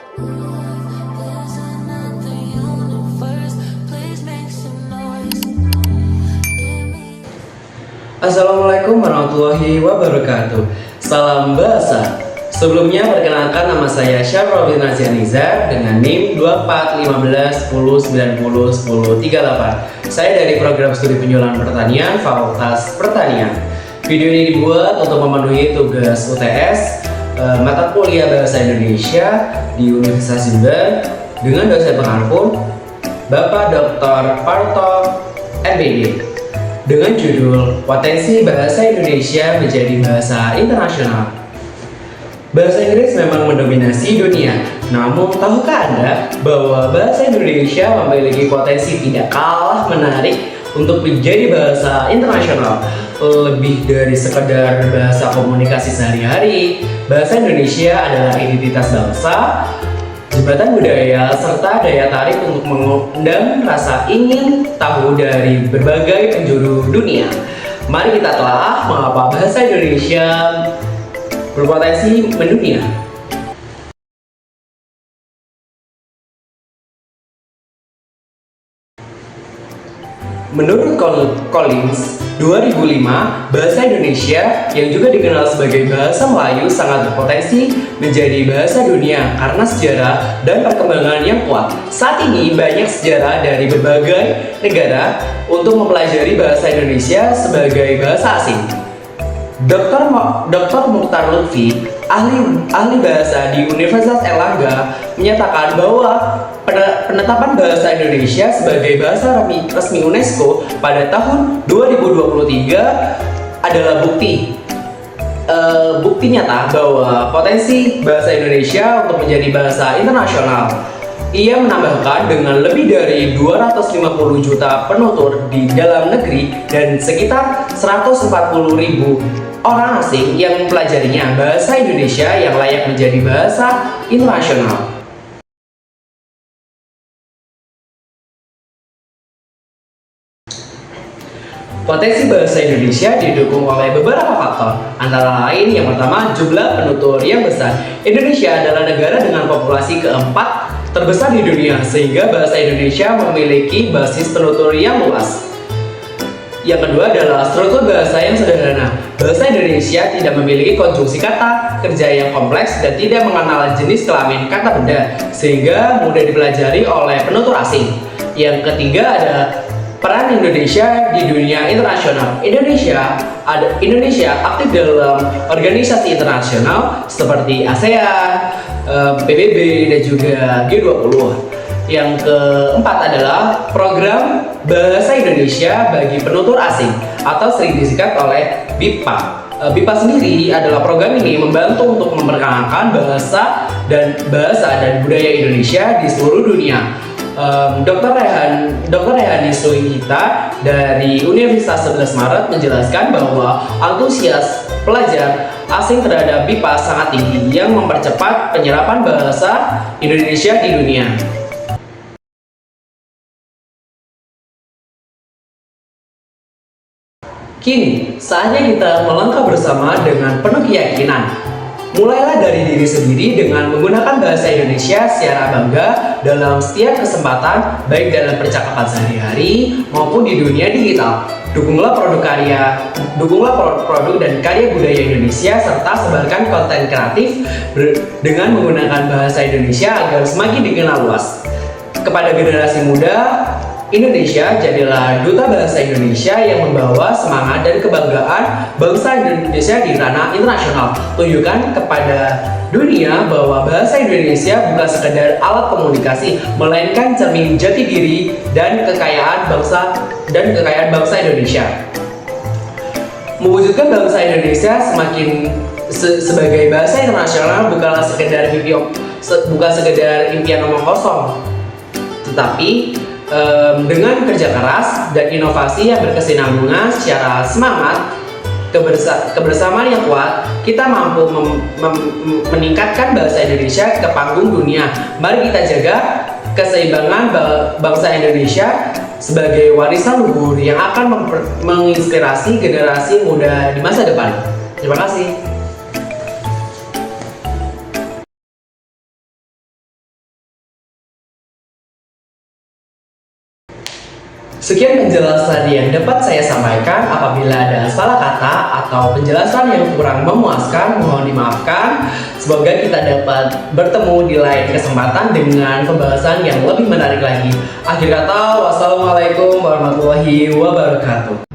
Assalamualaikum warahmatullahi wabarakatuh. Salam bahasa. Sebelumnya perkenalkan, nama saya Syarul Nazianiza dengan NIM 241510901038. Saya dari program studi penjualan pertanian Fakultas Pertanian. Video ini dibuat untuk memenuhi tugas UTS mata kuliah Bahasa Indonesia di Universitas Jember dengan dosen pengampu Bapak Dr. Parto MPD dengan judul Potensi Bahasa Indonesia Menjadi Bahasa Internasional. Bahasa Inggris memang mendominasi dunia, namun tahukah Anda bahwa bahasa Indonesia memiliki potensi tidak kalah menarik untuk menjadi bahasa internasional? Lebih dari sekedar bahasa komunikasi sehari-hari, bahasa Indonesia adalah identitas bangsa, jembatan budaya, serta daya tarik untuk mengundang rasa ingin tahu dari berbagai penjuru dunia. Mari kita telah mengapa bahasa Indonesia berpotensi mendunia. Menurut Collins 2005, bahasa Indonesia yang juga dikenal sebagai bahasa Melayu sangat berpotensi menjadi bahasa dunia karena sejarah dan perkembangan yang kuat. Saat ini banyak sejarah dari berbagai negara untuk mempelajari bahasa Indonesia sebagai bahasa asing. Dr. Mukhtar Lutfi, ahli bahasa di Universitas Erlangga, menyatakan bahwa penetapan bahasa Indonesia sebagai bahasa resmi UNESCO pada tahun 2023 adalah bukti nyata bahwa potensi bahasa Indonesia untuk menjadi bahasa internasional. Ia menambahkan dengan lebih dari 250 juta penutur di dalam negeri dan sekitar 140.000 orang asing yang mempelajarinya, bahasa Indonesia yang layak menjadi bahasa internasional. Potensi bahasa Indonesia didukung oleh beberapa faktor, antara lain yang pertama jumlah penutur yang besar. Indonesia adalah negara dengan populasi keempat terbesar di dunia, sehingga bahasa Indonesia memiliki basis penutur yang luas. Yang kedua adalah struktur bahasa yang sederhana. Bahasa Indonesia tidak memiliki konjungsi kata kerja yang kompleks dan tidak mengenal jenis kelamin kata benda, sehingga mudah dipelajari oleh penutur asing. Yang ketiga ada peran Indonesia di dunia internasional. Indonesia aktif dalam organisasi internasional seperti ASEAN, PBB, dan juga G20. Yang keempat adalah program Bahasa Indonesia bagi penutur asing atau sering disingkat oleh BIPA. BIPA sendiri adalah program ini membantu untuk memperkenalkan bahasa dan budaya Indonesia di seluruh dunia. Dr. Rehani Suhita dari Universitas 11 Maret menjelaskan bahwa antusias pelajar asing terhadap BIPA sangat tinggi yang mempercepat penyerapan bahasa Indonesia di dunia. Kini, saatnya kita melangkah bersama dengan penuh keyakinan. Mulailah dari diri sendiri dengan menggunakan bahasa Indonesia secara bangga dalam setiap kesempatan, baik dalam percakapan sehari-hari maupun di dunia digital. Dukunglah produk dan karya budaya Indonesia serta sebarkan konten kreatif dengan menggunakan bahasa Indonesia agar semakin dikenal luas. Kepada generasi muda Indonesia, jadilah duta bahasa Indonesia yang membawa semangat dan kebanggaan bangsa Indonesia di ranah internasional. Tunjukkan kepada dunia bahwa bahasa Indonesia bukan sekedar alat komunikasi, melainkan cermin jati diri dan kekayaan bangsa Indonesia. Mewujudkan bangsa Indonesia sebagai bahasa internasional bukanlah sekedar impian omong kosong, tetapi dengan kerja keras dan inovasi yang berkesinambungan secara semangat, kebersamaan yang kuat, kita mampu meningkatkan bahasa Indonesia ke panggung dunia. Mari kita jaga keseimbangan bangsa Indonesia sebagai warisan luhur yang akan menginspirasi generasi muda di masa depan. Terima kasih. Sekian penjelasan yang dapat saya sampaikan. Apabila ada salah kata atau penjelasan yang kurang memuaskan, mohon dimaafkan. Semoga kita dapat bertemu di lain kesempatan dengan pembahasan yang lebih menarik lagi. Akhir kata, wassalamualaikum warahmatullahi wabarakatuh.